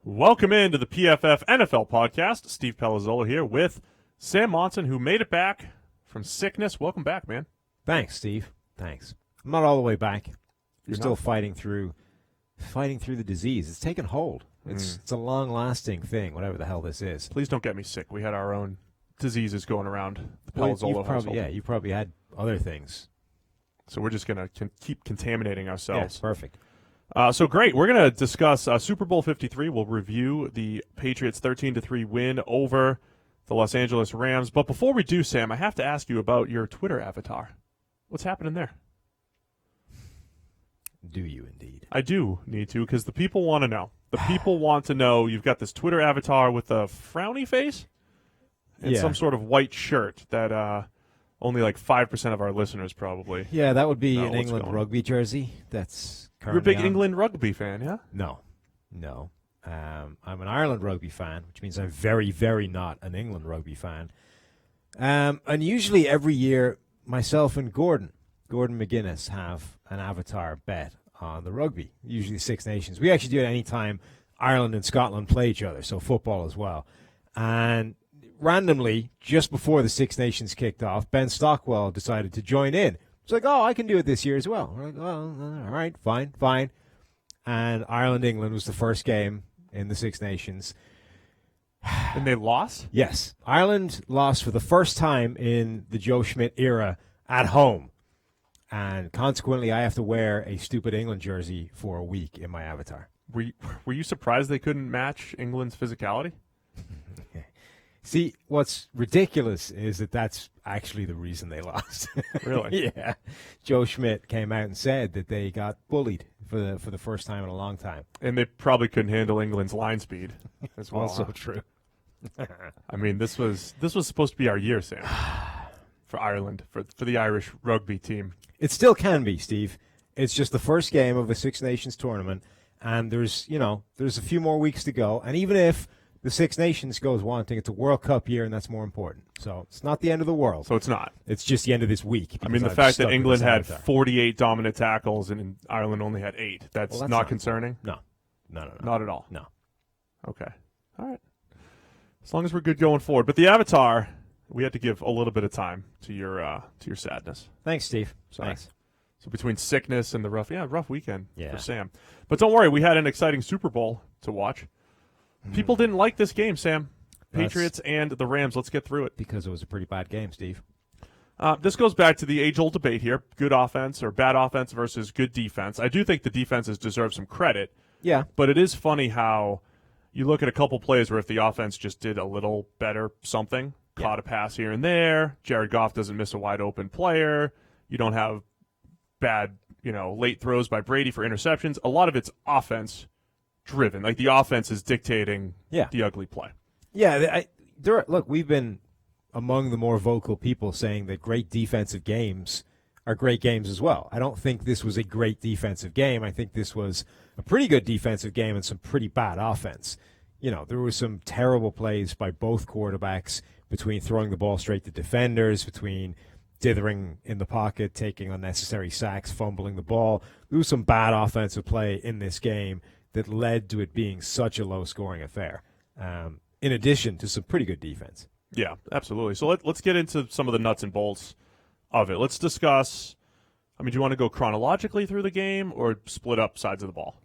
Welcome into the PFF NFL Podcast. Steve Palazzolo here with Sam Monson, who made it back from sickness. Welcome back, man. Thanks, Steve. Thanks. I'm not all the way back. You're still not? fighting through the disease. It's taken hold. It's a long-lasting thing, whatever the hell this is. Please don't get me sick. We had our own diseases going around the Palazzolo household. You probably had other things. So we're just going to keep contaminating ourselves. Yes, perfect. So great. We're going to discuss Super Bowl 53. We'll review the Patriots' 13-3 win over the Los Angeles Rams. But before we do, Sam, I have to ask you about your Twitter avatar. What's happening there? Do you indeed? I do need to, because the people want to know. The people want to know you've got this Twitter avatar with a frowny face and some sort of white shirt that only like 5% of our listeners probably. Yeah, that would be know an what's England going. rugby jersey. That's You're a currently big on. England rugby fan, yeah? No. I'm an Ireland rugby fan, which means I'm very, very not an England rugby fan. And usually every year, myself and Gordon McGuinness, have an avatar bet on the rugby, usually Six Nations. We actually do it any time Ireland and Scotland play each other, so football as well. And randomly, just before the Six Nations kicked off, Ben Stockwell decided to join in. It's like, I can do it this year as well. We're like, well, all right, fine. And Ireland-England was the first game in the Six Nations. And they lost? Yes. Ireland lost for the first time in the Joe Schmidt era at home. And consequently, I have to wear a stupid England jersey for a week in my avatar. Were you surprised they couldn't match England's physicality? See, what's ridiculous is that that's actually the reason they lost. Really? Yeah. Joe Schmidt came out and said that they got bullied for the first time in a long time. And they probably couldn't handle England's line speed as well. Also huh? true. I mean, this was supposed to be our year, Sam, for Ireland, for the Irish rugby team. It still can be, Steve. It's just the first game of the Six Nations tournament, and there's a few more weeks to go. And even if the Six Nations goes wanting, it's a World Cup year, and that's more important. So it's not the end of the world. So it's not. It's just the end of this week. I mean, the because fact I've stuck that with England this had avatar. 48 dominant tackles and Ireland only had 8, that's, Well, that's not not- concerning? No. Not at all? No. Okay. All right. As long as we're good going forward. But the avatar, we had to give a little bit of time to your sadness. Thanks, Steve. Sorry. Thanks. So between sickness and the rough weekend Yeah. for Sam. But don't worry, we had an exciting Super Bowl to watch. People didn't like this game, Sam. That's- Patriots and the Rams. Let's get through it. Because it was a pretty bad game, Steve. This goes back to the age-old debate here: good offense or bad offense versus good defense. I do think the defenses deserve some credit, Yeah. but it is funny how you look at a couple plays where if the offense just did a little better something, caught a pass here and there, Jared Goff doesn't miss a wide-open player, you don't have bad, late throws by Brady for interceptions. A lot of it's offense-driven. Like the offense is dictating the ugly play. Yeah, look, we've been among the more vocal people saying that great defensive games are great games as well. I don't think this was a great defensive game. I think this was a pretty good defensive game and some pretty bad offense. There were some terrible plays by both quarterbacks, between throwing the ball straight to defenders, between dithering in the pocket, taking unnecessary sacks, fumbling the ball. There was some bad offensive play in this game that led to it being such a low-scoring affair, in addition to some pretty good defense. Yeah, absolutely. So let's get into some of the nuts and bolts of it. Let's discuss, do you want to go chronologically through the game or split up sides of the ball?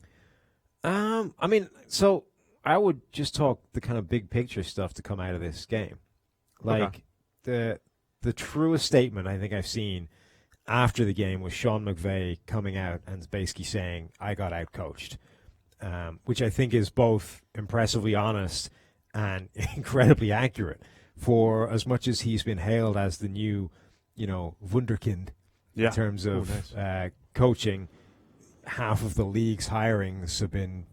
So I would just talk the kind of big picture stuff to come out of this game. Like the truest statement I think I've seen after the game was Sean McVay coming out and basically saying, I got out-coached, which I think is both impressively honest and incredibly accurate for as much as he's been hailed as the new, wunderkind in terms of coaching. Half of the league's hirings have been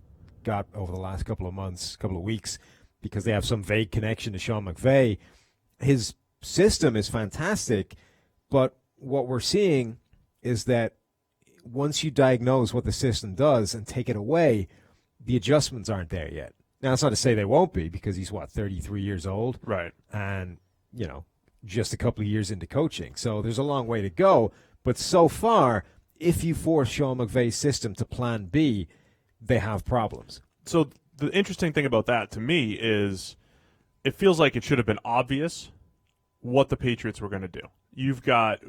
got over the last couple of weeks, because they have some vague connection to Sean McVay. His system is fantastic, but what we're seeing is that once you diagnose what the system does and take it away, the adjustments aren't there yet. Now, that's not to say they won't be, because he's, 33 years old? Right. And, just a couple of years into coaching. So there's a long way to go. But so far, if you force Sean McVay's system to plan B, they have problems. So the interesting thing about that to me is it feels like it should have been obvious what the Patriots were going to do.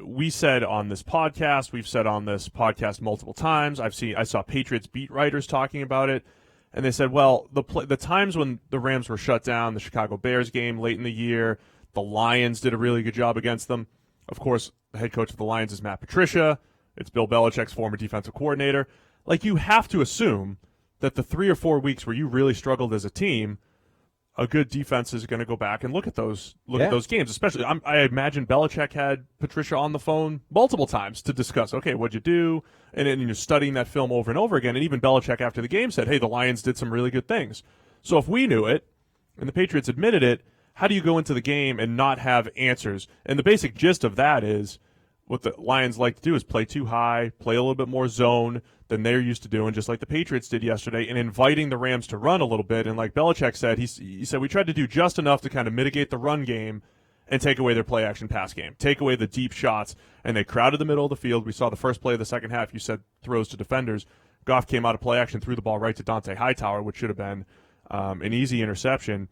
We said on this podcast, we've said on this podcast multiple times. I saw Patriots beat writers talking about it, and they said, well, the times when the Rams were shut down, the Chicago Bears game late in the year, the Lions did a really good job against them. Of course, the head coach of the Lions is Matt Patricia. It's Bill Belichick's former defensive coordinator. Like, you have to assume that the 3 or 4 weeks where you really struggled as a team, a good defense is going to go back and look at those games. Especially, I imagine Belichick had Patricia on the phone multiple times to discuss, okay, what'd you do? And then you're studying that film over and over again. And even Belichick after the game said, hey, the Lions did some really good things. So if we knew it, and the Patriots admitted it, how do you go into the game and not have answers? And the basic gist of that is what the Lions like to do is play too high, play a little bit more zone than they're used to doing, just like the Patriots did yesterday, and inviting the Rams to run a little bit. And like Belichick said, he said we tried to do just enough to kind of mitigate the run game and take away their play-action pass game, take away the deep shots, and they crowded the middle of the field. We saw the first play of the second half. You said throws to defenders. Goff came out of play-action, threw the ball right to Dante Hightower, which should have been an easy interception.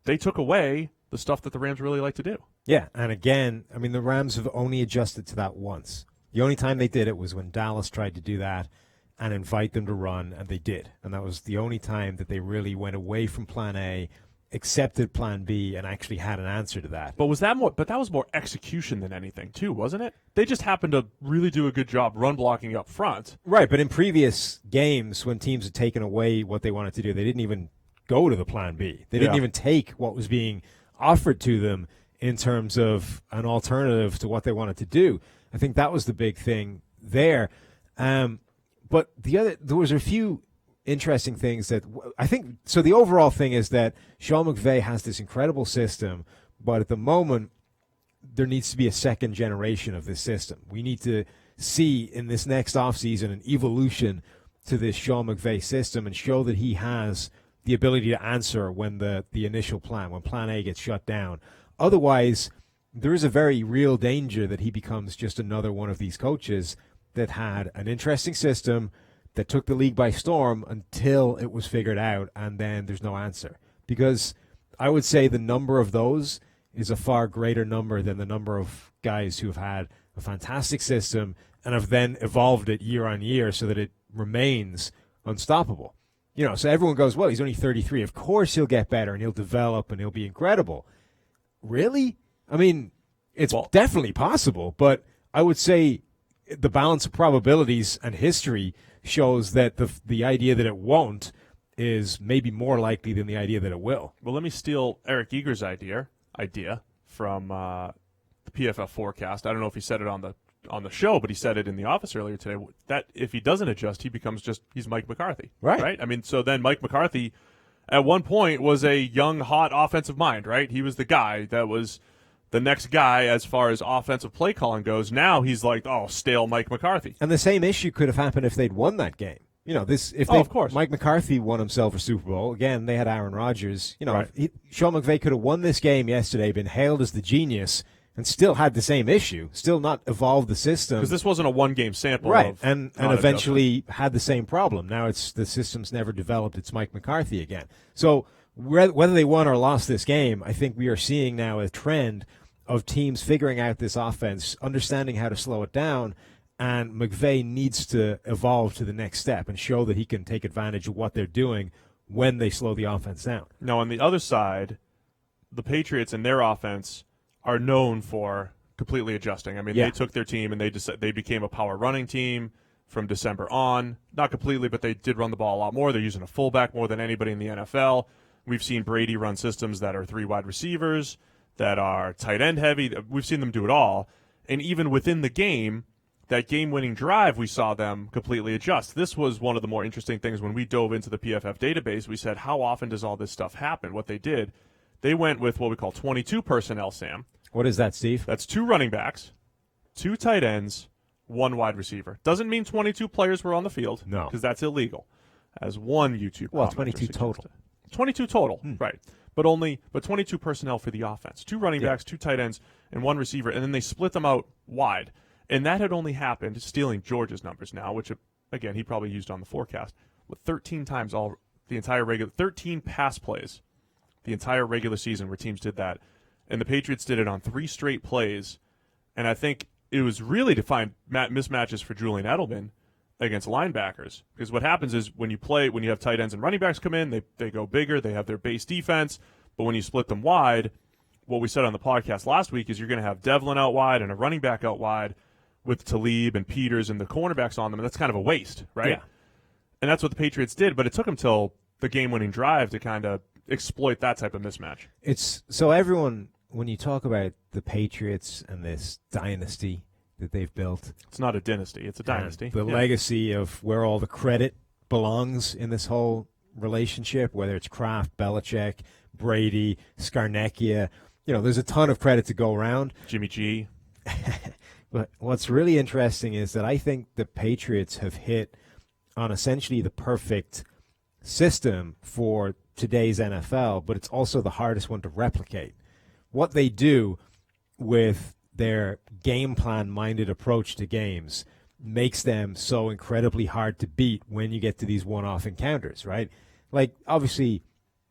They took away the stuff that the Rams really like to do. Yeah, and again, I mean, the Rams have only adjusted to that once. The only time they did it was when Dallas tried to do that and invite them to run, and they did. And that was the only time that they really went away from plan A, accepted plan B, and actually had an answer to that. But that was more execution than anything, too, wasn't it? They just happened to really do a good job run blocking up front. Right, but in previous games, when teams had taken away what they wanted to do, they didn't even go to the plan B. They didn't even take what was being offered to them in terms of an alternative to what they wanted to do. I think that was the big thing there. But there was a few interesting things that I think. So the overall thing is that Sean McVay has this incredible system, but at the moment there needs to be a second generation of this system. We need to see in this next offseason an evolution to this Sean McVay system and show that he has the ability to answer when the initial plan, when plan A gets shut down. Otherwise, there is a very real danger that he becomes just another one of these coaches that had an interesting system that took the league by storm until it was figured out, and then there's no answer. Because I would say the number of those is a far greater number than the number of guys who have had a fantastic system and have then evolved it year on year so that it remains unstoppable. You know, so everyone goes, well, he's only 33. Of course he'll get better and he'll develop and he'll be incredible. Really? I mean, it's definitely possible, but I would say the balance of probabilities and history shows that the idea that it won't is maybe more likely than the idea that it will. Well, let me steal Eric Eager's idea from the PFF forecast. I don't know if he said it on the show, but he said it in the office earlier today, that if he doesn't adjust, he's Mike McCarthy. Right? I mean, so then Mike McCarthy at one point was a young, hot offensive mind, right? He was the guy that was the next guy as far as offensive play calling goes. Now he's like, stale Mike McCarthy. And the same issue could have happened if they'd won that game. You know, of course. Mike McCarthy won himself a Super Bowl. Again, they had Aaron Rodgers. You know, right. Sean McVay could have won this game yesterday, been hailed as the genius, and still had the same issue, still not evolved the system. Because this wasn't a one-game sample. Right, and eventually had the same problem. Now the system's never developed. It's Mike McCarthy again. So whether they won or lost this game, I think we are seeing now a trend of teams figuring out this offense, understanding how to slow it down, and McVay needs to evolve to the next step and show that he can take advantage of what they're doing when they slow the offense down. Now, on the other side, the Patriots and their offense are known for completely adjusting. I mean, they took their team and they became a power running team from December on. Not completely, but they did run the ball a lot more. They're using a fullback more than anybody in the NFL. We've seen Brady run systems that are 3 wide receivers, that are tight end heavy. We've seen them do it all. And even within the game, that game-winning drive, we saw them completely adjust. This was one of the more interesting things when we dove into the PFF database. We said, how often does all this stuff happen? What they did, they went with what we call 22 personnel, Sam. What is that, Steve? That's 2 running backs, 2 tight ends, 1 wide receiver. Doesn't mean 22 players were on the field. No. Because that's illegal. As one YouTube Well, commenter 22 total. suggested. 22 total, right. But 22 personnel for the offense. 2 running backs, 2 tight ends, and 1 receiver, and then they split them out wide. And that had only happened, stealing George's numbers now, which, again, he probably used on the forecast, with 13 times all the entire 13 pass plays the entire regular season where teams did that. And the Patriots did it on 3 straight plays. And I think it was really to find mismatches for Julian Edelman against linebackers. Because what happens is when you have tight ends and running backs come in, they go bigger, they have their base defense. But when you split them wide, what we said on the podcast last week is you're going to have Devlin out wide and a running back out wide with Talib and Peters and the cornerbacks on them. And that's kind of a waste, right? Yeah. And that's what the Patriots did. But it took them till the game-winning drive to kind of exploit that type of mismatch. It's so everyone, when you talk about the Patriots and this dynasty that they've built, it's not a dynasty, it's a dynasty. The legacy of where all the credit belongs in this whole relationship, whether it's Kraft, Belichick, Brady, Scarnecchia, there's a ton of credit to go around. Jimmy G. But what's really interesting is that I think the Patriots have hit on essentially the perfect system for today's NFL, but it's also the hardest one to replicate. What they do with their game plan-minded approach to games makes them so incredibly hard to beat when you get to these one-off encounters, right? Like, obviously,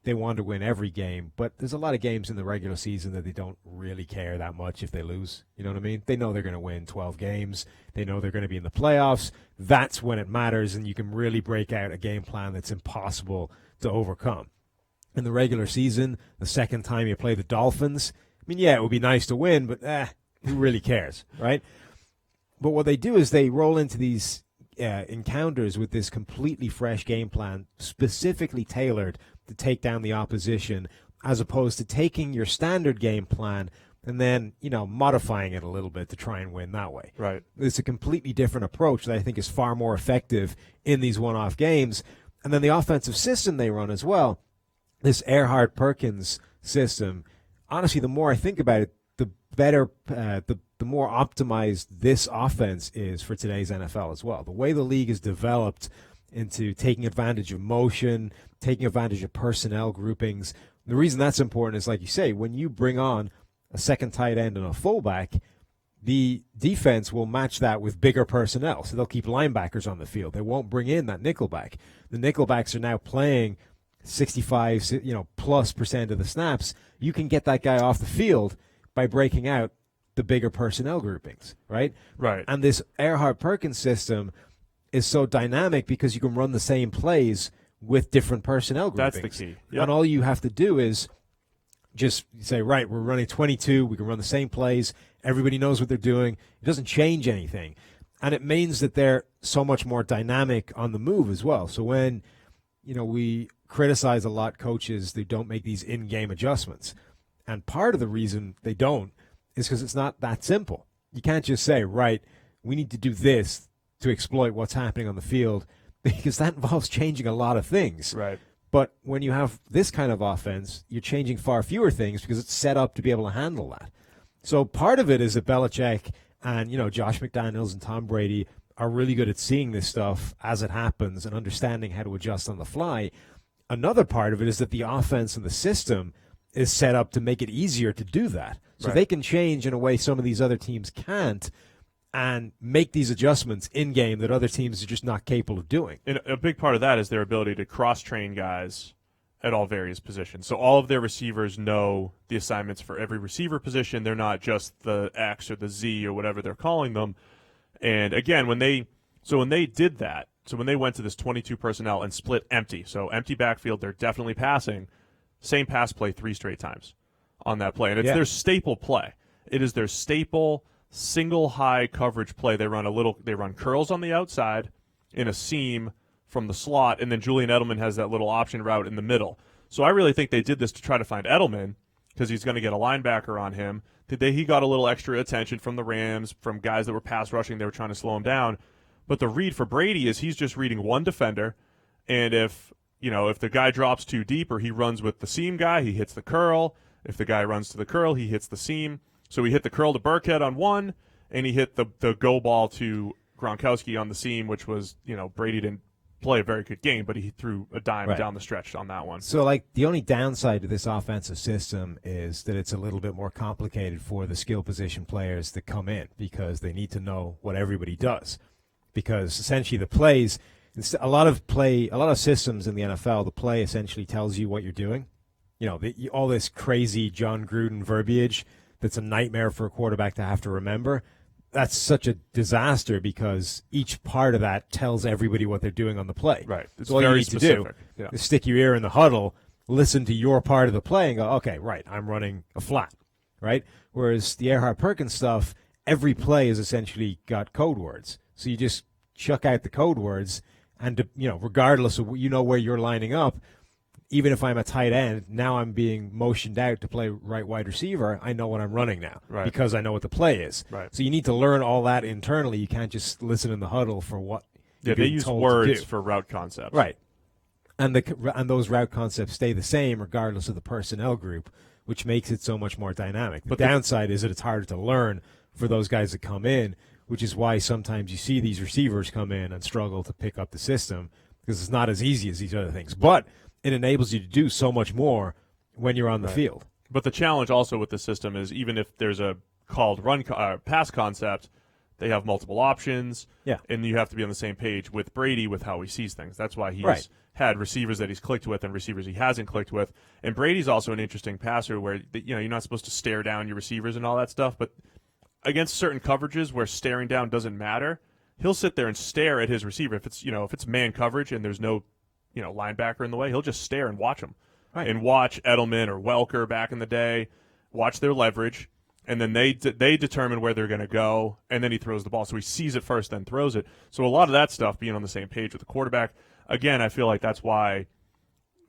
they want to win every game, but there's a lot of games in the regular season that they don't really care that much if they lose. You know what I mean? They know they're going to win 12 games. They know they're going to be in the playoffs. That's when it matters, and you can really break out a game plan that's impossible to overcome. In the regular season, the second time you play the Dolphins, I mean, yeah, it would be nice to win, but who really cares, right? But what they do is they roll into these encounters with this completely fresh game plan, specifically tailored to take down the opposition, as opposed to taking your standard game plan and then, modifying it a little bit to try and win that way. Right. It's a completely different approach that I think is far more effective in these one-off games. And then the offensive system they run as well, this Erhardt-Perkins system, honestly, the more I think about it, the better, the more optimized this offense is for today's NFL as well. The way the league is developed into taking advantage of motion, taking advantage of personnel groupings. The reason that's important is, like you say, when you bring on a second tight end and a fullback, the defense will match that with bigger personnel. So they'll keep linebackers on the field. They won't bring in that nickelback. The nickelbacks are now playing 65, plus % of the snaps. You can get that guy off the field by breaking out the bigger personnel groupings, right? Right. And this Erhardt-Perkins system is so dynamic because you can run the same plays with different personnel groupings. That's the key. Yep. And all you have to do is just say, right, we're running 22, we can run the same plays, everybody knows what they're doing, it doesn't change anything. And it means that they're so much more dynamic on the move as well. So when, we criticize a lot coaches that don't make these in-game adjustments, and part of the reason they don't is because it's not that simple. You can't just say, right, we need to do this to exploit what's happening on the field, because that involves changing a lot of things. Right. But when you have this kind of offense, you're changing far fewer things because it's set up to be able to handle that. So part of it is that Belichick and, Josh McDaniels and Tom Brady are really good at seeing this stuff as it happens and understanding how to adjust on the fly. Another part of it is that the offense and the system is set up to make it easier to do that. So Right. they can change in a way some of these other teams can't and make these adjustments in-game that other teams are just not capable of doing. And a big part of that is their ability to cross-train guys at all various positions. So all of their receivers know the assignments for every receiver position. They're not just the X or the Z or whatever they're calling them. And again, when they did that, so when they went to this 22 personnel and split empty, so empty backfield, they're definitely passing, same pass play 3 straight times on that play. And it's their staple play. It is their staple single high coverage play. They run curls on the outside in a seam from the slot, and then Julian Edelman has that little option route in the middle. So I really think they did this to try to find Edelman because he's going to get a linebacker on him. He got a little extra attention from the Rams, from guys that were pass rushing. They were trying to slow him down. But the read for Brady is he's just reading one defender, and if the guy drops too deep or he runs with the seam guy, he hits the curl. If the guy runs to the curl, he hits the seam. So he hit the curl to Burkhead on one, and he hit the go ball to Gronkowski on the seam, which was, Brady didn't play a very good game, but he threw a dime down the stretch on that one. So, the only downside to this offensive system is that it's a little bit more complicated for the skill position players that come in because they need to know what everybody does. Because essentially the plays, a lot of systems in the NFL, the play essentially tells you what you're doing. All this crazy John Gruden verbiage that's a nightmare for a quarterback to have to remember. That's such a disaster because each part of that tells everybody what they're doing on the play. Right. It's so all very you need specific. to do is stick your ear in the huddle, listen to your part of the play, and go, okay, right, I'm running a flat, right? Whereas the Erhardt-Perkins stuff, every play has essentially got code words. So you just chuck out the code words, and regardless of where you're lining up, even if I'm a tight end, now I'm being motioned out to play right wide receiver, I know what I'm running now because I know what the play is. Right. So you need to learn all that internally. You can't just listen in the huddle for what you're they being use told words to do. for route concepts. Right. And those route concepts stay the same regardless of the personnel group, which makes it so much more dynamic. The downside is that it's harder to learn for those guys that come in, which is why sometimes you see these receivers come in and struggle to pick up the system because it's not as easy as these other things. But it enables you to do so much more when you're on the field. But the challenge also with the system is even if there's a called pass concept, they have multiple options, and you have to be on the same page with Brady with how he sees things. That's why he's had receivers that he's clicked with and receivers he hasn't clicked with. And Brady's also an interesting passer where you're not supposed to stare down your receivers and all that stuff, but against certain coverages where staring down doesn't matter, he'll sit there and stare at his receiver. If it's man coverage and there's no linebacker in the way, he'll just stare and watch them. Right. And watch Edelman or Welker back in the day, watch their leverage, and then they determine where they're going to go, and then he throws the ball. So he sees it first, then throws it. So a lot of that stuff being on the same page with the quarterback, again, I feel like that's why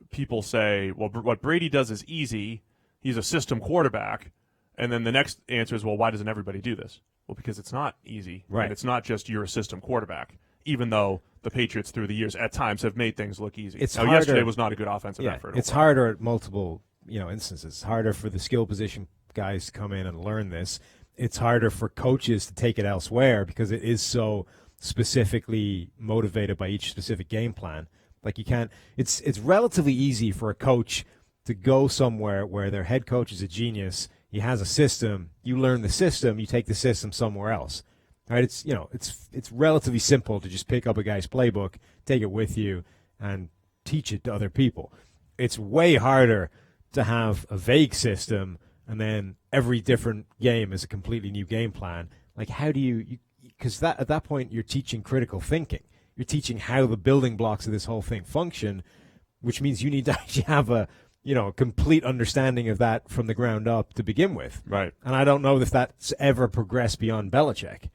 people say, well, what Brady does is easy. He's a system quarterback. And then the next answer is, well, why doesn't everybody do this? Well, because it's not easy. Right. And it's not just you're a system quarterback, even though the Patriots through the years at times have made things look easy. Yesterday was not a good offensive effort. It's harder at multiple instances. It's harder for the skill position guys to come in and learn this. It's harder for coaches to take it elsewhere because it is so specifically motivated by each specific game plan. Like you can't. It's relatively easy for a coach to go somewhere where their head coach is a genius. He has a system. You learn the system. You take the system somewhere else. Right? It's relatively simple to just pick up a guy's playbook, take it with you, and teach it to other people. It's way harder to have a vague system and then every different game is a completely new game plan. Like how do you because at that point you're teaching critical thinking. You're teaching how the building blocks of this whole thing function, which means you need to actually have a complete understanding of that from the ground up to begin with. Right. And I don't know if that's ever progressed beyond Belichick.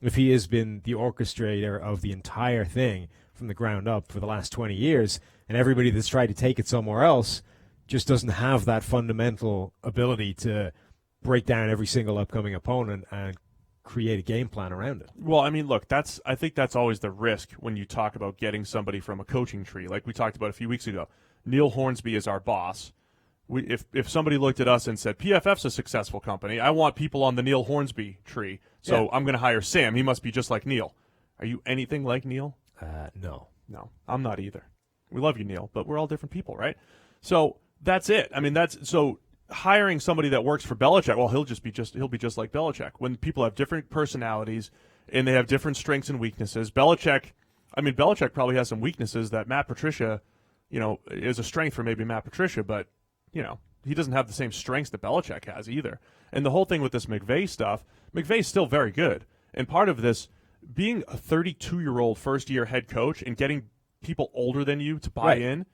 If he has been the orchestrator of the entire thing from the ground up for the last 20 years, and everybody that's tried to take it somewhere else just doesn't have that fundamental ability to break down every single upcoming opponent and create a game plan around it. Well, I mean, look, I think that's always the risk when you talk about getting somebody from a coaching tree, like we talked about a few weeks ago. Neil Hornsby is our boss. If somebody looked at us and said, PFF's a successful company, I want people on the Neil Hornsby tree, so I'm going to hire Sam. He must be just like Neil. Are you anything like Neil? No. No, I'm not either. We love you, Neil, but we're all different people, right? So that's it. I mean, so hiring somebody that works for Belichick, well, he'll be just like Belichick. When people have different personalities and they have different strengths and weaknesses, Belichick probably has some weaknesses that Matt Patricia, is a strength for maybe Matt Patricia, but he doesn't have the same strengths that Belichick has either. And the whole thing with this McVay stuff, McVay's still very good. And part of this, being a 32-year-old first-year head coach and getting people older than you to buy in,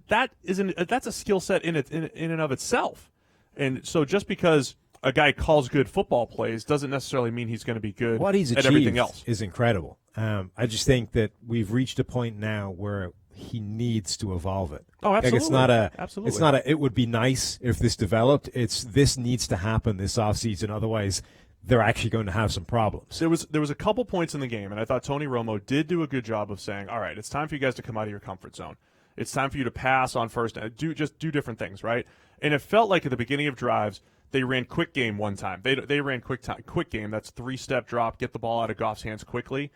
that's a skill set in and of itself. And so just because a guy calls good football plays doesn't necessarily mean he's going to be good what he's at everything else. Is incredible. I just think that we've reached a point now where he needs to evolve it. Oh, absolutely. Absolutely. It's not a, it would be nice if this developed. This needs to happen this offseason. Otherwise, they're actually going to have some problems. There was a couple points in the game, and I thought Tony Romo did do a good job of saying, all right, it's time for you guys to come out of your comfort zone. It's time for you to pass on first and do different things, right? And it felt like at the beginning of drives, they ran quick game one time. They ran quick game. That's 3-step drop, get the ball out of Goff's hands quickly,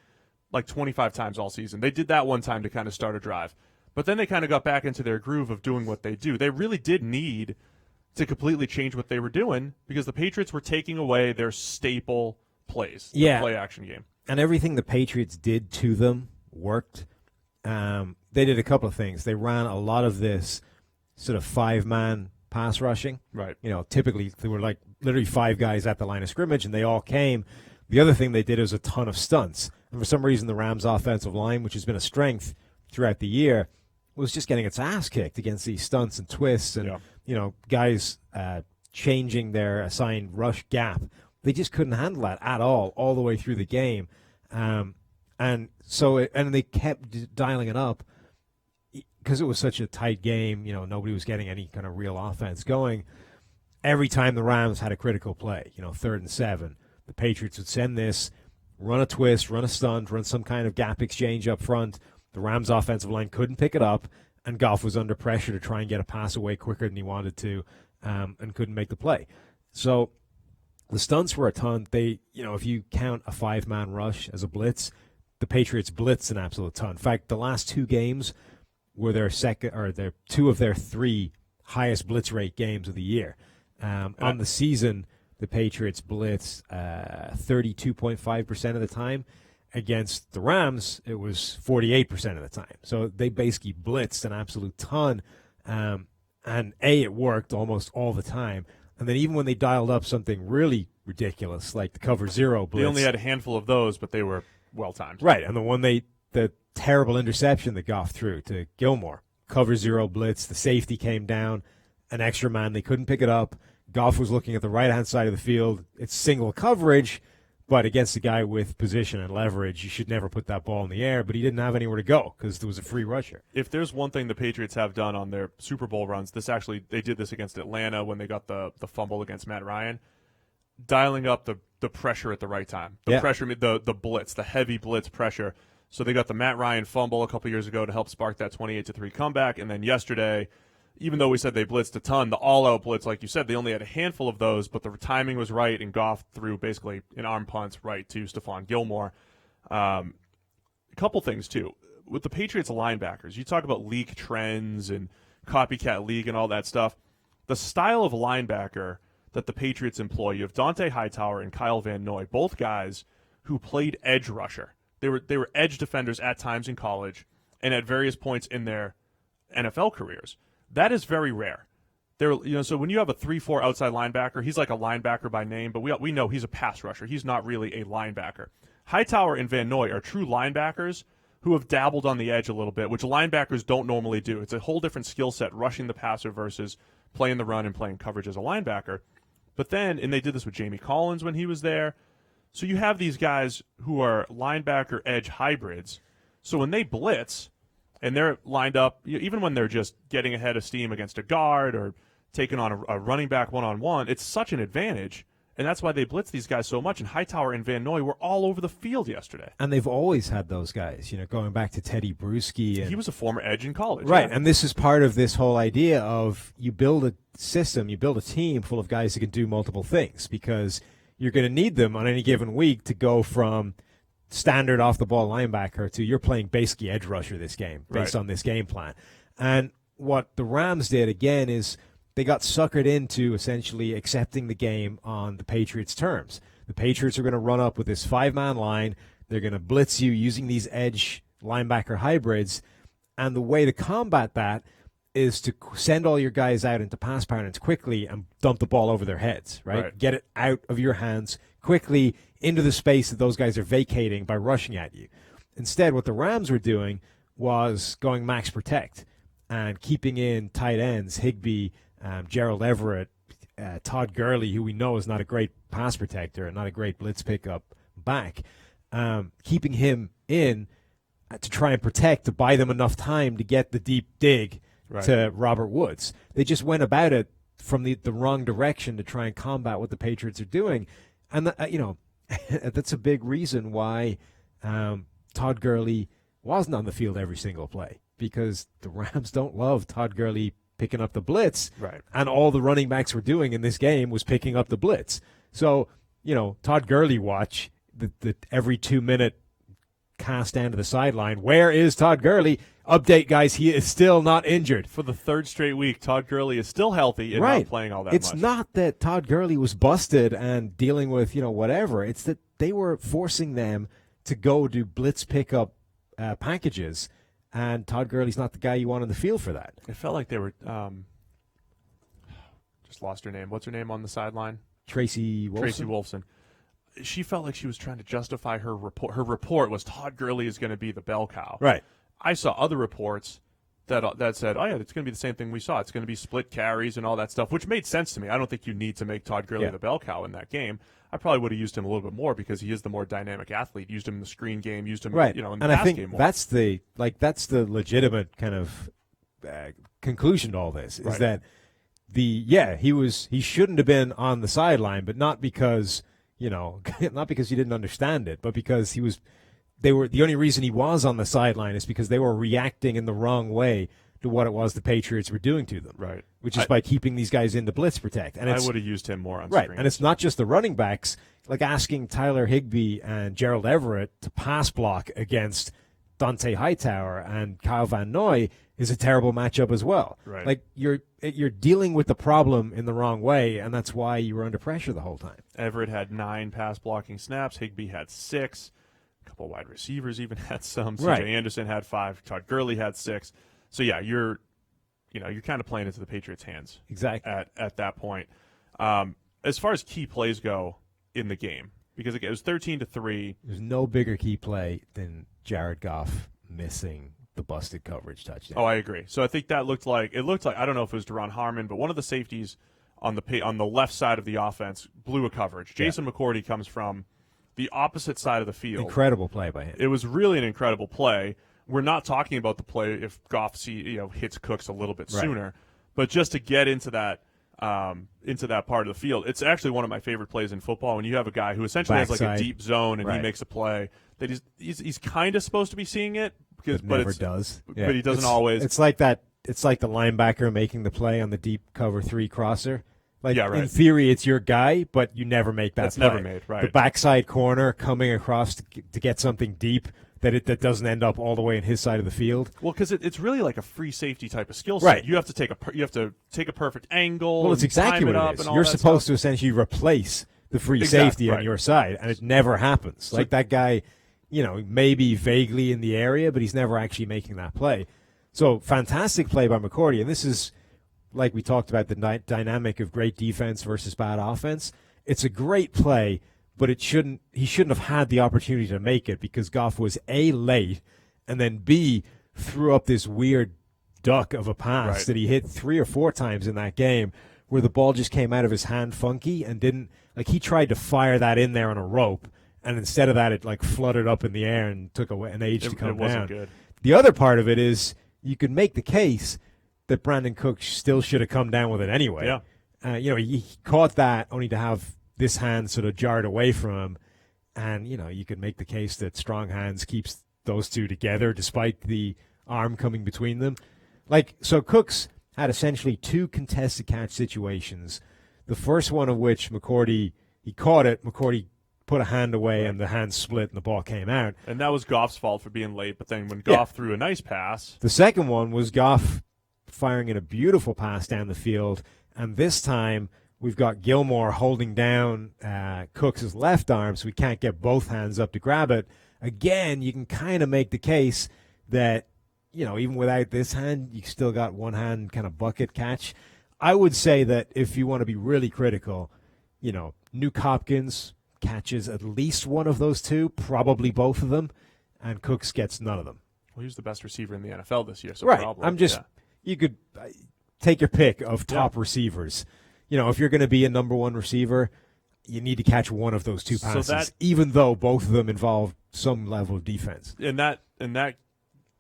like 25 times all season. They did that one time to kind of start a drive. But then they kind of got back into their groove of doing what they do. They really did need to completely change what they were doing because the Patriots were taking away their staple plays, the play action game. And everything the Patriots did to them worked. they did a couple of things. They ran a lot of this sort of 5-man pass rushing. Right. Typically there were like literally 5 guys at the line of scrimmage, and they all came. The other thing they did was a ton of stunts. And for some reason, the Rams' offensive line, which has been a strength throughout the year, was just getting its ass kicked against these stunts and twists and, guys changing their assigned rush gap. They just couldn't handle that at all the way through the game. And they kept dialing it up because it was such a tight game. Nobody was getting any kind of real offense going. Every time the Rams had a critical play, 3rd and 7, the Patriots would send this, run a twist, run a stunt, run some kind of gap exchange up front. The Rams' offensive line couldn't pick it up, and Goff was under pressure to try and get a pass away quicker than he wanted to, and couldn't make the play. So the stunts were a ton. If you count a 5-man rush as a blitz, the Patriots blitzed an absolute ton. In fact, the last 2 games were their 2 of their 3 highest blitz rate games of the year. On the season, the Patriots blitz 32.5% of the time. Against the Rams, it was 48% of the time. So they basically blitzed an absolute ton. And it worked almost all the time. And then even when they dialed up something really ridiculous, like the cover 0 blitz. They only had a handful of those, but they were well-timed. Right, and the terrible interception that Goff threw to Gilmore, cover 0 blitz, the safety came down, an extra man, they couldn't pick it up. Goff was looking at the right-hand side of the field. It's single coverage, but against a guy with position and leverage, you should never put that ball in the air, but he didn't have anywhere to go because there was a free rusher. If there's one thing the Patriots have done on their Super Bowl runs, they did this against Atlanta when they got the fumble against Matt Ryan, dialing up the pressure at the right time. Pressure, the blitz, the heavy blitz pressure. So they got the Matt Ryan fumble a couple years ago to help spark that 28-3 comeback, and then yesterday, even though we said they blitzed a ton, the all-out blitz, like you said, they only had a handful of those, but the timing was right, and Goff threw basically an arm punt right to Stephon Gilmore. A couple things, too. With the Patriots linebackers, you talk about league trends and copycat league and all that stuff. The style of linebacker that the Patriots employ, you have Dante Hightower and Kyle Van Noy, both guys who played edge rusher. They were edge defenders at times in college and at various points in their NFL careers. That is very rare. So when you have a 3-4 outside linebacker, he's like a linebacker by name, but we know he's a pass rusher. He's not really a linebacker. Hightower and Van Noy are true linebackers who have dabbled on the edge a little bit, which linebackers don't normally do. It's a whole different skill set, rushing the passer versus playing the run and playing coverage as a linebacker. But then, and they did this with Jamie Collins when he was there, so you have these guys who are linebacker edge hybrids. So when they blitz, and they're lined up, even when they're just getting ahead of steam against a guard or taking on a running back one-on-one, it's such an advantage, and that's why they blitz these guys so much. And Hightower and Van Noy were all over the field yesterday. And they've always had those guys, going back to Teddy Bruschi. He was a former edge in college. Right, yeah. And this is part of this whole idea of you build a system, you build a team full of guys who can do multiple things because you're going to need them on any given week to go from standard off-the-ball linebacker to you're playing basically edge rusher this game based on this game plan. And what the Rams did, again, is they got suckered into essentially accepting the game on the Patriots' terms. The Patriots are going to run up with this 5-man line. They're going to blitz you using these edge linebacker hybrids. And the way to combat that is to send all your guys out into pass patterns quickly and dump the ball over their heads, right? Get it out of your hands quickly into the space that those guys are vacating by rushing at you. Instead, what the Rams were doing was going max protect and keeping in tight ends, Higbee, Gerald Everett, Todd Gurley, who we know is not a great pass protector and not a great blitz pickup back, keeping him in to try and protect, to buy them enough time to get the deep dig to Robert Woods. They just went about it from the wrong direction to try and combat what the Patriots are doing. And, that's a big reason why Todd Gurley wasn't on the field every single play, because the Rams don't love Todd Gurley picking up the blitz. Right. And all the running backs were doing in this game was picking up the blitz. So, Todd Gurley watch, the every 2-minute cast down to the sideline. Where is Todd Gurley? Update, guys, he is still not injured. For the 3rd straight week, Todd Gurley is still healthy and not playing all that much. It's not that Todd Gurley was busted and dealing with, whatever. It's that they were forcing them to go do blitz pickup packages and Todd Gurley's not the guy you want on the field for that. It felt like they were just lost her name. What's her name on the sideline? Tracy Wolfson. Tracy Wolfson. She felt like she was trying to justify her report. Her report was Todd Gurley is going to be the bell cow. Right. I saw other reports that said, oh, yeah, it's going to be the same thing we saw. It's going to be split carries and all that stuff, which made sense to me. I don't think you need to make Todd Gurley the bell cow in that game. I probably would have used him a little bit more because he is the more dynamic athlete. Used him in the screen game, used him in the and pass I think game more. that's the legitimate kind of conclusion to all this is that he shouldn't have been on the sideline, but not because not because he didn't understand it, but because the only reason he was on the sideline is because they were reacting in the wrong way to what it was the Patriots were doing to them. Right. Which is by keeping these guys in the blitz protect. And I would have used him more on screen. Right. And it's not just the running backs, like asking Tyler Higbee and Gerald Everett to pass block against Dante Hightower and Kyle Van Noy is a terrible matchup as well. Right. Like you're dealing with the problem in the wrong way, and that's why you were under pressure the whole time. Everett had 9 pass blocking snaps. Higbee had 6. A couple of wide receivers even had some. Right. C.J. Anderson had 5. Todd Gurley had 6. So yeah, you're kind of playing into the Patriots' hands. Exactly. At that point, as far as key plays go in the game, because again, it was 13-3. There's no bigger key play than Jared Goff missing the busted coverage touchdown. Oh, I agree. So I think that looked like I don't know if it was Deron Harmon, but one of the safeties on the left side of the offense blew a coverage. Jason McCourty comes from the opposite side of the field. Incredible play by him. It was really an incredible play. We're not talking about the play if Goff hits Cooks a little bit sooner, but just to get into that part of the field, it's actually one of my favorite plays in football. When you have a guy who essentially has like a deep zone and he makes a play that he's kind of supposed to be seeing it, but never does. Yeah. But he doesn't always. It's like that. It's like the linebacker making the play on the deep cover 3 crosser. Like in theory, it's your guy, but you never make that. That's play. Never made. Right. The backside corner coming across to get something deep. That doesn't end up all the way in his side of the field. Well, because it's really like a free safety type of skill set. Right. You have to take a perfect angle. Well, it's exactly what it is. You're supposed to essentially replace the free safety on your side, and it never happens. So, like that guy, maybe vaguely in the area, but he's never actually making that play. So fantastic play by McCourty, and this is like we talked about the dynamic of great defense versus bad offense. It's a great play. But he shouldn't have had the opportunity to make it because Goff was A, late, and then B, threw up this weird duck of a pass that he hit 3 or 4 times in that game where the ball just came out of his hand funky and didn't – like he tried to fire that in there on a rope, and instead of that it like fluttered up in the air and took an age to come down. Wasn't good. The other part of it is you could make the case that Brandon Cooks still should have come down with it anyway. Yeah. He caught that only to have – this hand sort of jarred away from him, and you could make the case that strong hands keeps those two together despite the arm coming between them. So Cooks had essentially 2 contested catch situations. The first one of which McCourty caught it. McCourty put a hand away, and the hand split, and the ball came out. And that was Goff's fault for being late. But then when Goff threw a nice pass, the second one was Goff firing in a beautiful pass down the field, and this time. We've got Gilmore holding down Cooks' left arm, so we can't get both hands up to grab it. Again, you can kind of make the case that, even without this hand, you still got one hand kind of bucket catch. I would say that if you want to be really critical, Nuke Hopkins catches at least one of those 2, probably both of them, and Cooks gets none of them. Well, he's the best receiver in the NFL this year. So Probably. You could take your pick of top receivers. If you're going to be a number 1 receiver, you need to catch one of those 2 passes, even though both of them involve some level of defense. And that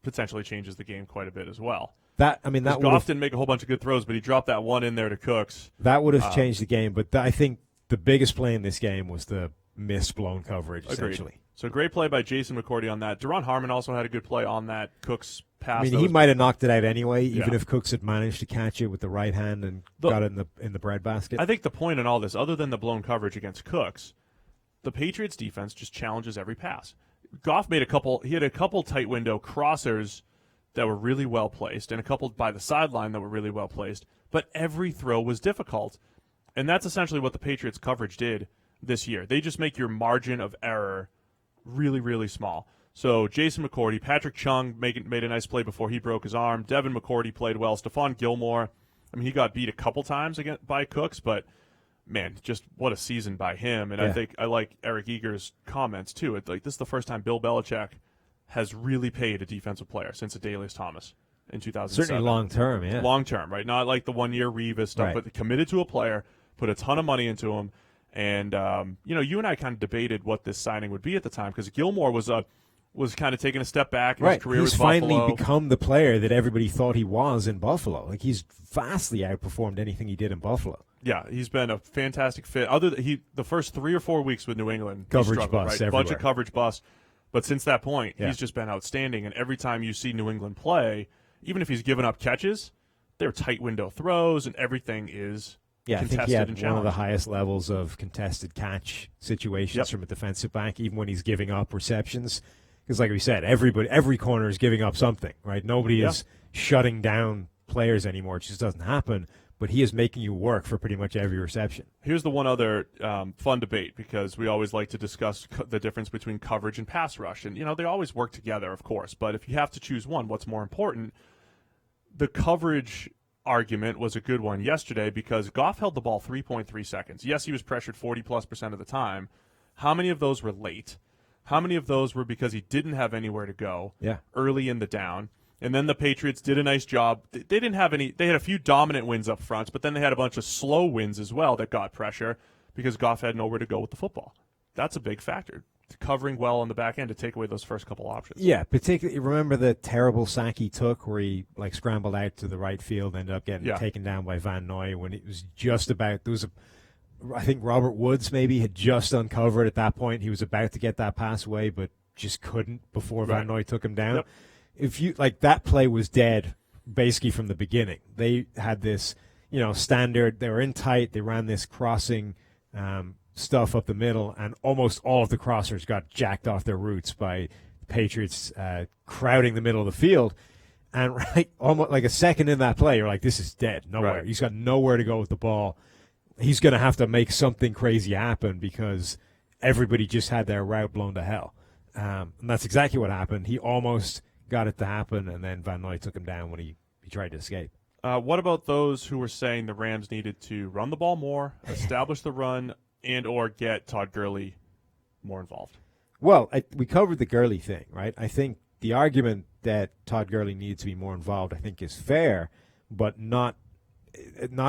potentially changes the game quite a bit as well. Goff didn't make a whole bunch of good throws, but he dropped that one in there to Cooks. That would have changed the game, but I think the biggest play in this game was the missed blown coverage, essentially. So great play by Jason McCourty on that. Deron Harmon also had a good play on that Cooks pass. He might have knocked it out anyway, even if Cooks had managed to catch it with the right hand and got it in the breadbasket. I think the point in all this, other than the blown coverage against Cooks, the Patriots defense just challenges every pass. Goff had a couple tight window crossers that were really well placed and a couple by the sideline that were really well placed, but every throw was difficult. And that's essentially what the Patriots coverage did this year. They just make your margin of error really, really small. So Jason McCourty, Patrick Chung made a nice play before he broke his arm. Devin McCourty played well. Stephon Gilmore, I mean, he got beat a couple times again by Cooks, but man, just what a season by him. And I think I like Eric Eager's comments too. It's like this is the first time Bill Belichick has really paid a defensive player since Adalius Thomas in 2007. Certainly long term, yeah. Long term, right? Not like the 1 year Revis stuff, but committed to a player, put a ton of money into him. And you and I kind of debated what this signing would be at the time because Gilmore was kind of taking a step back in his career with Buffalo. He's finally become the player that everybody thought he was in Buffalo. Like he's vastly outperformed anything he did in Buffalo. Yeah, he's been a fantastic fit. The first 3 or 4 weeks with New England, coverage bust everywhere. Bunch of coverage bust. But since that point, he's just been outstanding. And every time you see New England play, even if he's given up catches, they're tight window throws, and everything is contested. I think he had and one of the highest levels of contested catch situations from a defensive back, even when he's giving up receptions. Because, like we said, every corner is giving up something, right? Nobody is shutting down players anymore. It just doesn't happen. But he is making you work for pretty much every reception. Here's the one other fun debate, because we always like to discuss the difference between coverage and pass rush. And, they always work together, of course. But if you have to choose one, what's more important? The coverage argument was a good one yesterday because Goff held the ball 3.3 seconds. Yes, he was pressured 40+% of the time. How many of those were late? How many of those were because he didn't have anywhere to go early in the down? And then the Patriots did a nice job. They didn't have any – they had a few dominant wins up front, but then they had a bunch of slow wins as well that got pressure because Goff had nowhere to go with the football. That's a big factor, covering well on the back end to take away those first couple options. Yeah, particularly remember the terrible sack he took where he scrambled out to the right field, ended up getting taken down by Van Noy when it was just about – there was I think Robert Woods maybe had just uncovered at that point. He was about to get that pass away but just couldn't before Van Noy took him down. Yep. If you that play was dead basically from the beginning. They had this, standard. They were in tight. They ran this crossing stuff up the middle, and almost all of the crossers got jacked off their routes by the Patriots crowding the middle of the field. And almost like a second in that play, you're like, this is dead. Nowhere. Right. He's got nowhere to go with the ball. He's going to have to make something crazy happen because everybody just had their route blown to hell. And that's exactly what happened. He almost got it to happen, and then Van Noy took him down when he tried to escape. What about those who were saying the Rams needed to run the ball more, establish the run, and or get Todd Gurley more involved? Well, we covered the Gurley thing, right? I think the argument that Todd Gurley needs to be more involved, I think, is fair, but not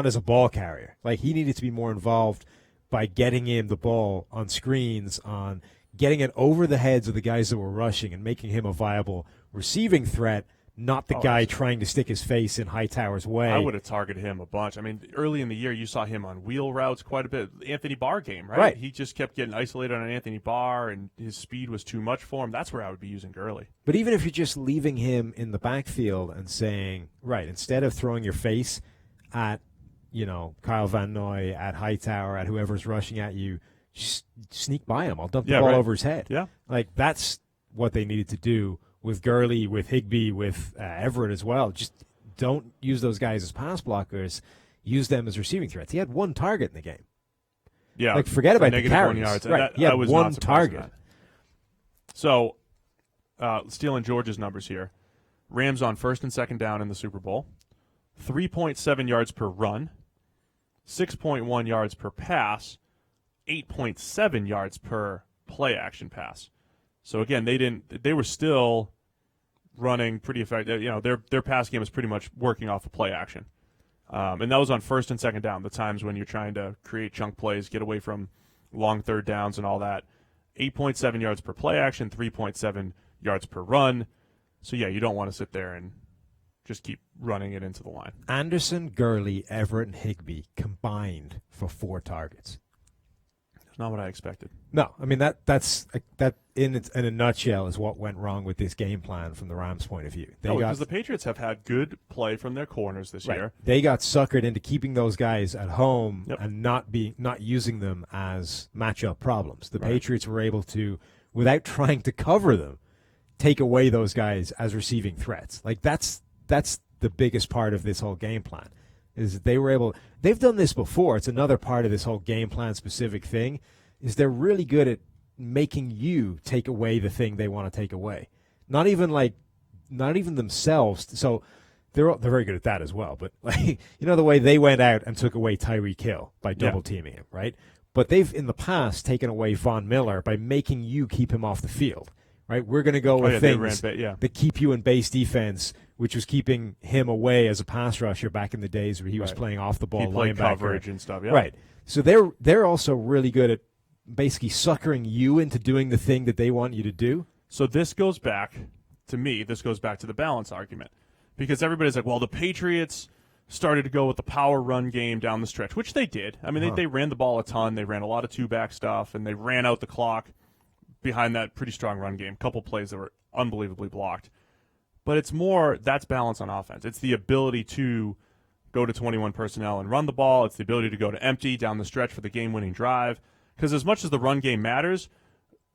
as a ball carrier. Like, he needed to be more involved by getting him the ball on screens, on getting it over the heads of the guys that were rushing and making him a viable receiving threat, not the guy trying to stick his face in Hightower's way. I would have targeted him a bunch. I mean, early in the year, you saw him on wheel routes quite a bit. Anthony Barr game, right? Right. He just kept getting isolated on Anthony Barr, and his speed was too much for him. That's where I would be using Gurley. But even if you're just leaving him in the backfield and saying, right, instead of throwing your face at, Kyle Van Noy, at Hightower, at whoever's rushing at you, just sneak by him. I'll dump the ball over his head. Yeah. Like, that's what they needed to do with Gurley, with Higbee, with Everett as well. Just don't use those guys as pass blockers. Use them as receiving threats. He had one target in the game. Yeah. Forget about the carries. Yards. Right. He had one target. So, stealing George's numbers here. Rams on first and second down in the Super Bowl. 3.7 yards per run. 6.1 yards per pass. 8.7 yards per play action pass. So again, they were still running pretty effective. Their pass game was pretty much working off of play action. And that was on first and second down, the times when you're trying to create chunk plays, get away from long third downs and all that. 8.7 yards per play action, 3.7 yards per run. So yeah, you don't want to sit there and just keep running it into the line. Anderson, Gurley, Everett, and Higbee combined for 4 targets. That's not what I expected. No, I mean that in a nutshell is what went wrong with this game plan from the Rams' point of view. Because the Patriots have had good play from their corners this year. They got suckered into keeping those guys at home and not using them as matchup problems. The Patriots were able to, without trying to cover them, take away those guys as receiving threats. Like that's the biggest part of this whole game plan. Is that they were able – they've done this before. It's another part of this whole game plan specific thing is they're really good at making you take away the thing they want to take away. Not even themselves. So they're very good at that as well. But the way they went out and took away Tyreek Hill by double teaming him, right? But they've in the past taken away Von Miller by making you keep him off the field, right? We're going to go with things that keep you in base defense, which was keeping him away as a pass rusher back in the days where he was playing off the ball linebacker coverage and stuff. Yeah. Right. So they're also really good at basically suckering you into doing the thing that they want you to do. So this goes back to the balance argument, because everybody's like, well, the Patriots started to go with the power run game down the stretch, which they did. I mean, they ran the ball a ton. They ran a lot of two-back stuff, and they ran out the clock behind that pretty strong run game. A couple plays that were unbelievably blocked. But that's balance on offense. It's the ability to go to 21 personnel and run the ball. It's the ability to go to empty down the stretch for the game-winning drive. Because as much as the run game matters,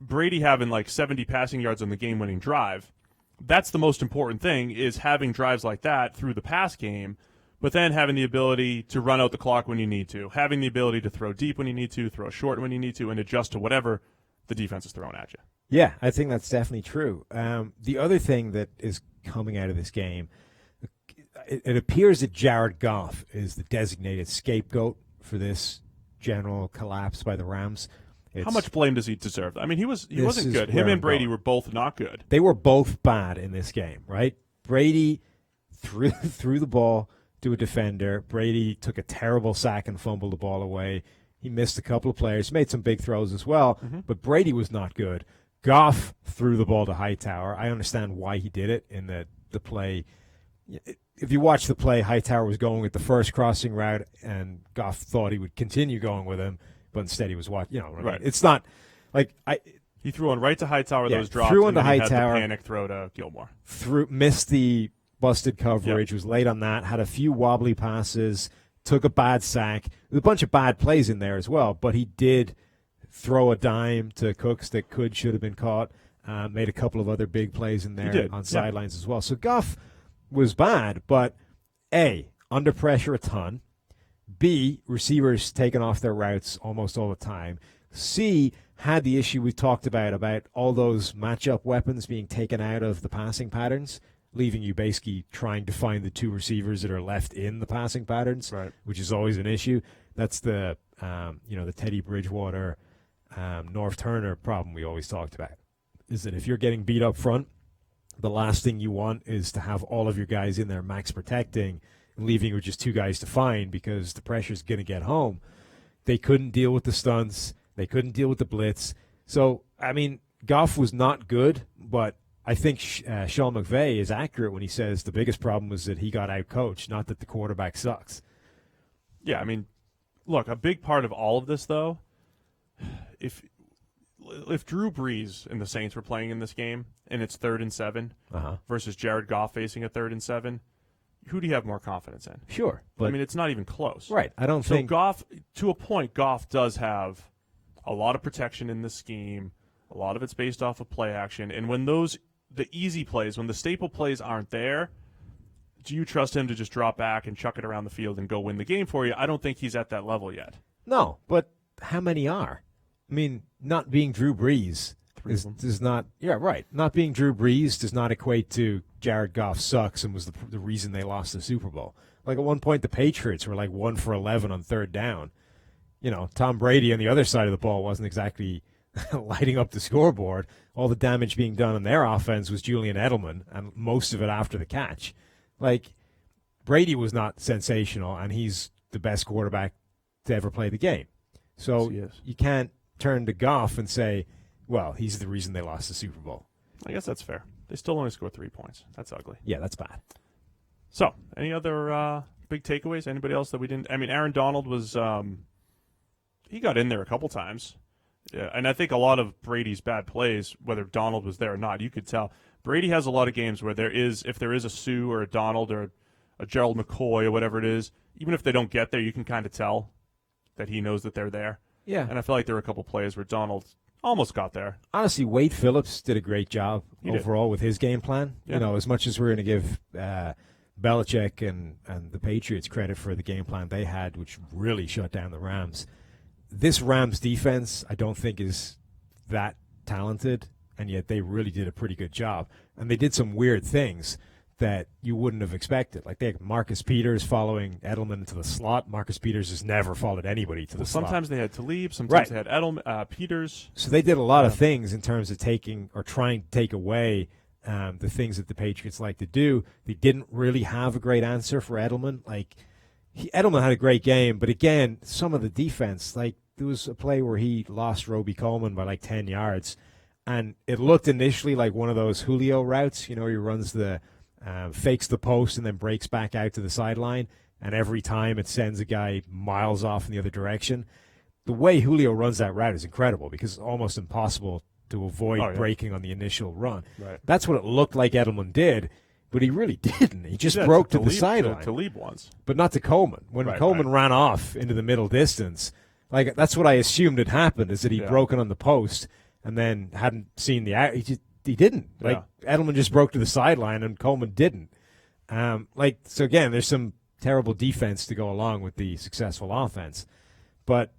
Brady having 70 passing yards on the game-winning drive, that's the most important thing, is having drives like that through the pass game, but then having the ability to run out the clock when you need to, having the ability to throw deep when you need to, throw short when you need to, and adjust to whatever the defense is throwing at you. Yeah, I think that's definitely true. The other thing that is coming out of this game, it appears that Jared Goff is the designated scapegoat for this general collapse by the Rams. How much blame does he deserve? I mean, he wasn't good. Him and Brady were both not good. They were both bad in this game, right? Brady threw the ball to a defender. Brady took a terrible sack and fumbled the ball away. He missed a couple of players, made some big throws as well, but Brady was not good. Goff threw the ball to Hightower. I understand why he did it in the play. If you watch the play, Hightower was going with the first crossing route, and Goff thought he would continue going with him, but instead he was watching. Right. It's not like he threw one right to Hightower that was dropped. Threw into Hightower. Hightower. Had the panic throw to Gilmore. Missed the busted coverage. Was late on that. Had a few wobbly passes. Took a bad sack. There's a bunch of bad plays in there as well, but he did throw a dime to Cooks that should have been caught. Made a couple of other big plays in there on sidelines as well. So Goff was bad, but A, under pressure a ton. B, receivers taking off their routes almost all the time. C, had the issue we talked about all those matchup weapons being taken out of the passing patterns, leaving you basically trying to find the two receivers that are left in the passing patterns, which is always an issue. That's the the Teddy Bridgewater, North Turner problem we always talked about, is that if you're getting beat up front, the last thing you want is to have all of your guys in there max protecting and leaving with just two guys to find, because the pressure's going to get home. They couldn't deal with the stunts. They couldn't deal with the blitz. So, I mean, Goff was not good, but I think Sean McVay is accurate when he says the biggest problem was that he got out-coached, not that the quarterback sucks. Yeah, I mean, look, a big part of all of this, though, if Drew Brees and the Saints were playing in this game and it's 3rd and 7 versus Jared Goff facing a 3rd and 7, who do you have more confidence in? Sure. But I mean, it's not even close. Right. I don't think. So Goff, to a point, Goff does have a lot of protection in the scheme. A lot of it's based off of play action. And when the easy plays, when the staple plays aren't there, do you trust him to just drop back and chuck it around the field and go win the game for you? I don't think he's at that level yet. No, but how many are? I mean, not being Drew Brees does not. Yeah, right. Not being Drew Brees does not equate to Jared Goff sucks and was the reason they lost the Super Bowl. Like at one point, the Patriots were 1 for 11 on 3rd down. Tom Brady on the other side of the ball wasn't exactly lighting up the scoreboard. All the damage being done on their offense was Julian Edelman, and most of it after the catch. Brady was not sensational, and he's the best quarterback to ever play the game. So you can't turn to Goff and say, well, he's the reason they lost the Super Bowl. I guess that's fair. They still only scored 3 points. That's ugly. Yeah, that's bad. So, any other big takeaways? Anybody else that we didn't? I mean, Aaron Donald was he got in there a couple times. Yeah, and I think a lot of Brady's bad plays, whether Donald was there or not, you could tell. Brady has a lot of games where if there is a Sue or a Donald or a Gerald McCoy or whatever it is, even if they don't get there, you can kind of tell that he knows that they're there. Yeah. And I feel like there were a couple plays where Donald almost got there. Honestly, Wade Phillips did a great job overall with his game plan. Yeah. As much as we're going to give Belichick and the Patriots credit for the game plan they had, which really shut down the Rams, this Rams defense I don't think is that talented, and yet they really did a pretty good job. And they did some weird things that you wouldn't have expected. Like they had Marcus Peters following Edelman into the slot. Marcus Peters has never followed anybody to the slot. Sometimes they had Talib, sometimes they had Edelman, Peters. So they did a lot of things in terms of taking or trying to take away the things that the Patriots like to do. They didn't really have a great answer for Edelman. Edelman had a great game, but again, some of the defense, like there was a play where he lost Roby Coleman by like 10 yards, and it looked initially like one of those Julio routes, he runs the fakes the post and then breaks back out to the sideline, and every time it sends a guy miles off in the other direction. The way Julio runs that route is incredible because it's almost impossible to avoid breaking on the initial run. Right. That's what it looked like Edelman did, but he really didn't. He just broke to the sideline. To leap once. But not to Coleman. When Coleman ran off into the middle distance, that's what I assumed had happened, is that he'd broken on the post and then hadn't seen the out. He didn't. Edelman just broke to the sideline and Coleman didn't. So again, there's some terrible defense to go along with the successful offense. But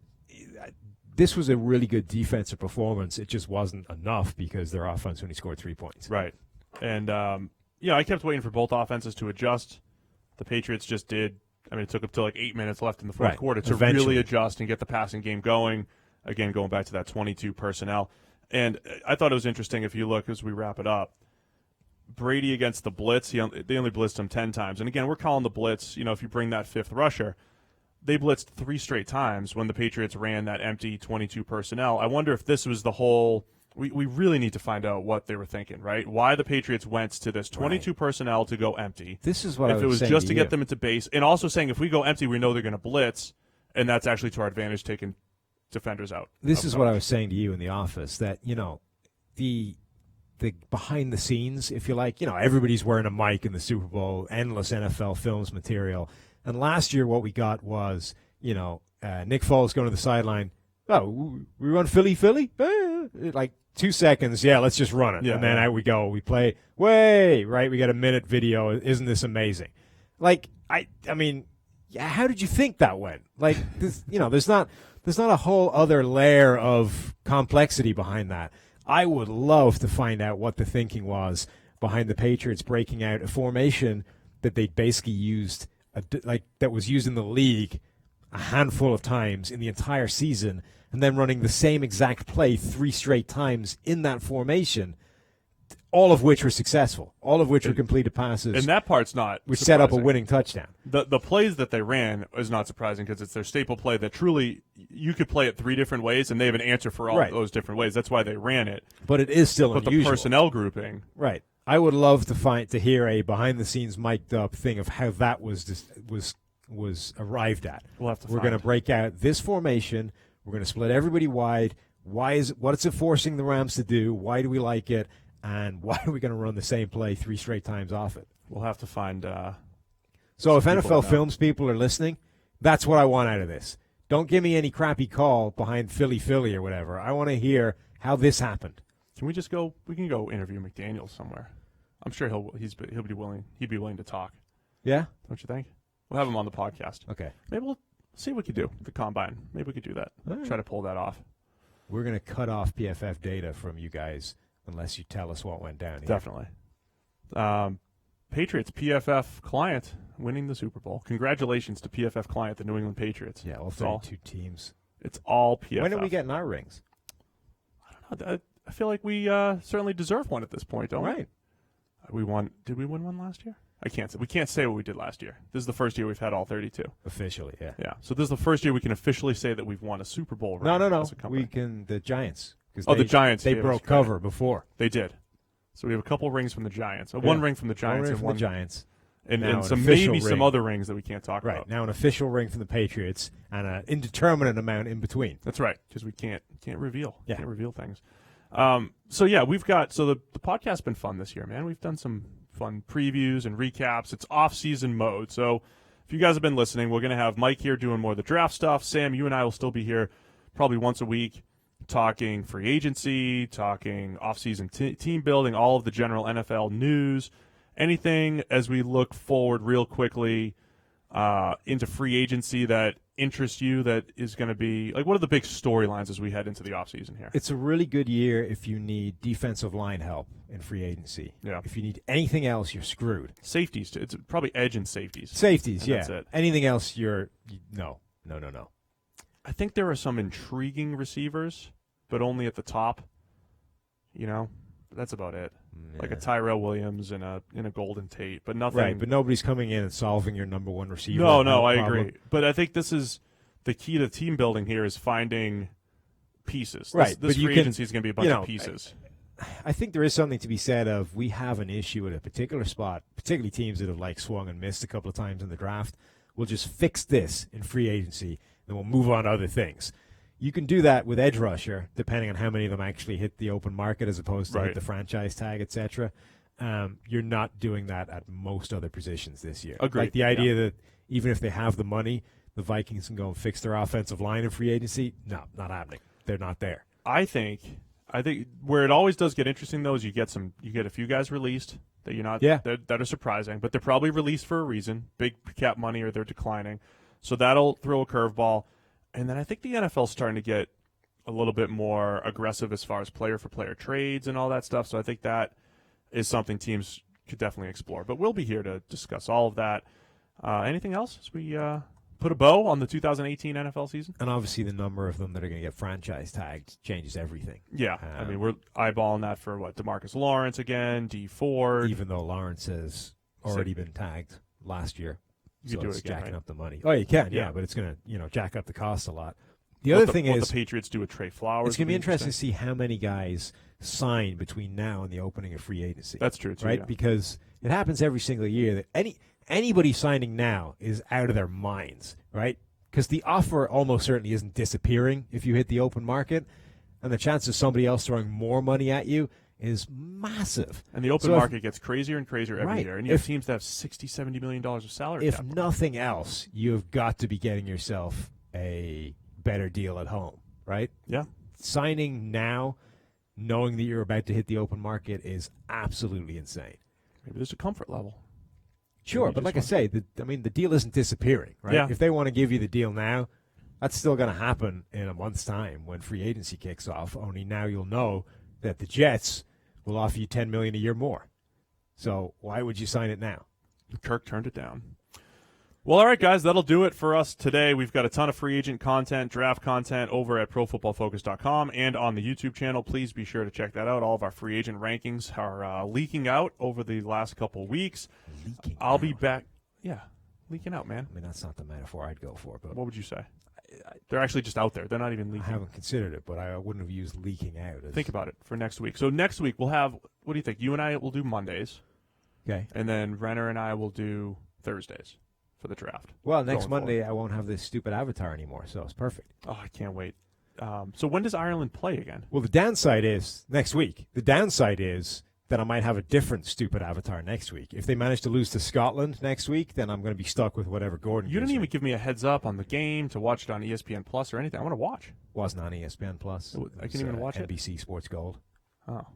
this was a really good defensive performance. It just wasn't enough because their offense only scored 3 points. Right. And, I kept waiting for both offenses to adjust. The Patriots just did. It took up to 8 minutes left in the fourth quarter to really adjust and get the passing game going. Again, going back to that 22 personnel. And I thought it was interesting if you look as we wrap it up. Brady against the blitz, they only blitzed him 10 times. And again, we're calling the blitz, if you bring that fifth rusher, they blitzed 3 straight times when the Patriots ran that empty 22 personnel. I wonder if this was the whole – we really need to find out what they were thinking, right? Why the Patriots went to this 22 personnel to go empty. This is what if it was just to get them into base. And also saying if we go empty, we know they're going to blitz, and that's actually to our advantage taking defenders out. This is what I was saying to you in the office, that, the behind the scenes, if you like, everybody's wearing a mic in the Super Bowl, endless NFL films material. And last year what we got was, Nick Foles going to the sideline. Oh, we run Philly? 2 seconds. Yeah, let's just run it. Yeah, and then out we go. We play. We got a minute video. Isn't this amazing? How did you think that went? There's not a whole other layer of complexity behind that. I would love to find out what the thinking was behind the Patriots breaking out a formation that they basically used, that was used in the league a handful of times in the entire season, and then running the same exact play 3 straight times in that formation, all of which were successful, all of which were completed passes. And that part's not which surprising. Set up a winning touchdown. The plays that they ran is not surprising because it's their staple play that truly you could play it 3 different ways, and they have an answer for all those different ways. That's why they ran it. But it is still unusual. But the personnel grouping. Right. I would love to hear a behind-the-scenes mic'd up thing of how that was arrived at. We'll have to We're going to break out this formation. We're going to split everybody wide. What is it forcing the Rams to do? Why do we like it? And why are we going to run the same play 3 straight times off it? We'll have to find So if NFL Films people are listening, that's what I want out of this. Don't give me any crappy call behind Philly or whatever. I want to hear how this happened. Can we just go? We can go interview McDaniels somewhere. I'm sure he'll be willing. He'd be willing to talk. Yeah, don't you think? We'll have him on the podcast. Okay. Maybe we'll see what we can do with the combine. Maybe we could do that. Try to pull that off. We're going to cut off PFF data from you guys unless you tell us what went down here. Definitely. Patriots PFF client winning the Super Bowl. Congratulations to PFF client, the New England Patriots. Yeah, all 32 teams. It's all PFF. When are we getting our rings? I don't know. I feel like we certainly deserve one at this point, don't we? Right. We won. Did we win one last year? I can't say. We can't say what we did last year. This is the first year we've had all 32. Officially, yeah. Yeah. So this is the first year we can officially say that we've won a Super Bowl. No. We can. The Giants. The Giants. They broke cover before. They did. So we have a couple rings from the Giants. One ring from the Giants. One ring from the Giants. And some other rings that we can't talk about. Right. Now an official ring from the Patriots and an indeterminate amount in between. That's right. Because we can't reveal. Yeah. Can't reveal things. The podcast's been fun this year, man. We've done some fun previews and recaps. It's off-season mode. So if you guys have been listening, we're going to have Mike here doing more of the draft stuff. Sam, you and I will still be here probably once a week talking free agency, talking off-season team building, all of the general NFL news, anything as we look forward real quickly into free agency that interests you that is going to be like, what are the big storylines as we head into the offseason here? It's a really good year if you need defensive line help in free agency. Yeah. If you need anything else, you're screwed. Safeties, too. It's probably edge and safeties. Safeties, and yeah. That's it. Anything else, no. I think there are some intriguing receivers, but only at the top. That's about it. Yeah. Like a Tyrell Williams and a Golden Tate, but nothing. Right, but nobody's coming in and solving your number one receiver. No, I problem. agree. But I think this is the key to team building here is finding pieces. Right, This free agency is going to be a bunch of pieces. I think there is something to be said of we have an issue at a particular spot, particularly teams that have swung and missed a couple of times in the draft. We'll just fix this in free agency, then we'll move on to other things. You can do that with edge rusher, depending on how many of them actually hit the open market as opposed to hit the franchise tag, etc. You're not doing that at most other positions this year. Agreed. Like the idea that even if they have the money, the Vikings can go and fix their offensive line in free agency, no, not happening. They're not there. I think where it always does get interesting though is you get a few guys released that you're not that are surprising, but they're probably released for a reason, big cap money or they're declining. So that'll throw a curveball. And then I think the NFL's starting to get a little bit more aggressive as far as player-for-player trades and all that stuff. So I think that is something teams could definitely explore. But we'll be here to discuss all of that. Anything else as we put a bow on the 2018 NFL season? And obviously the number of them that are going to get franchise tagged changes everything. Yeah. We're eyeballing that for, DeMarcus Lawrence again, D Ford. Even though Lawrence has already been tagged last year. You can do it again, jacking right? up the money. Oh, you can, yeah, but it's going to, jack up the cost a lot. The other thing is the Patriots do with Trey Flowers. It's going to be interesting to see how many guys sign between now and the opening of free agency. That's true, too, right? Yeah. Because it happens every single year that anybody signing now is out of their minds, right? Because the offer almost certainly isn't disappearing if you hit the open market, and the chance of somebody else throwing more money at you is massive. And the open market gets crazier and crazier every year. And you have teams that have $60, $70 million of salary If cap. nothing else, you've got to be getting yourself a better deal at home, right? Yeah. Signing now, knowing that you're about to hit the open market is absolutely insane. Maybe there's a comfort level. Sure, but like I say, the deal isn't disappearing, right? Yeah. If they want to give you the deal now, that's still going to happen in a month's time when free agency kicks off. Only now you'll know that the Jets will offer you $10 million a year more. So why would you sign it now? Kirk turned it down. Well, all right, guys, that'll do it for us today. We've got a ton of free agent content, draft content over at ProFootballFocus.com and on the YouTube channel. Please be sure to check that out. All of our free agent rankings are leaking out over the last couple of weeks. I'll be back. Yeah, leaking out, man. I mean, that's not the metaphor I'd go for. But what would you say? They're actually just out there. They're not even leaking. I haven't considered it, but I wouldn't have used leaking out. Think about it for next week. So next week we'll have, what do you think? You and I will do Mondays. Okay. And then Renner and I will do Thursdays for the draft. Well, next Monday I won't have this stupid avatar anymore, so it's perfect. Oh, I can't wait. So when does Ireland play again? Well, the downside is next week. The downside is that I might have a different stupid avatar next week. If they manage to lose to Scotland next week, then I'm going to be stuck with whatever Gordon You gives didn't even me. give me a heads up on the game to watch it on ESPN Plus or anything. I want to watch. Wasn't on ESPN Plus. I can't even watch it. NBC Sports Gold. Oh. All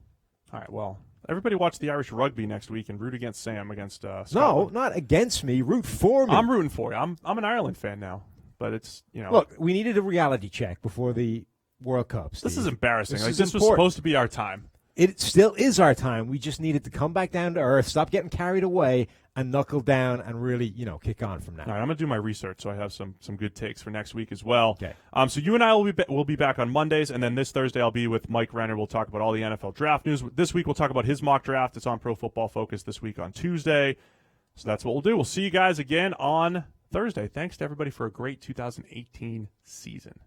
right, well, everybody watch the Irish rugby next week and root against Sam against Scotland. No, not against me. Root for me. I'm rooting for you. I'm an Ireland fan now. But it's, Look, we needed a reality check before the World Cup, Steve. This is embarrassing. This was supposed to be our time. It still is our time. We just needed to come back down to earth, stop getting carried away, and knuckle down and really, kick on from now. All right, I'm going to do my research so I have some good takes for next week as well. Okay. So you and I will be back on Mondays, and then this Thursday I'll be with Mike Renner. We'll talk about all the NFL draft news. This week we'll talk about his mock draft. It's on Pro Football Focus this week on Tuesday. So that's what we'll do. We'll see you guys again on Thursday. Thanks to everybody for a great 2018 season.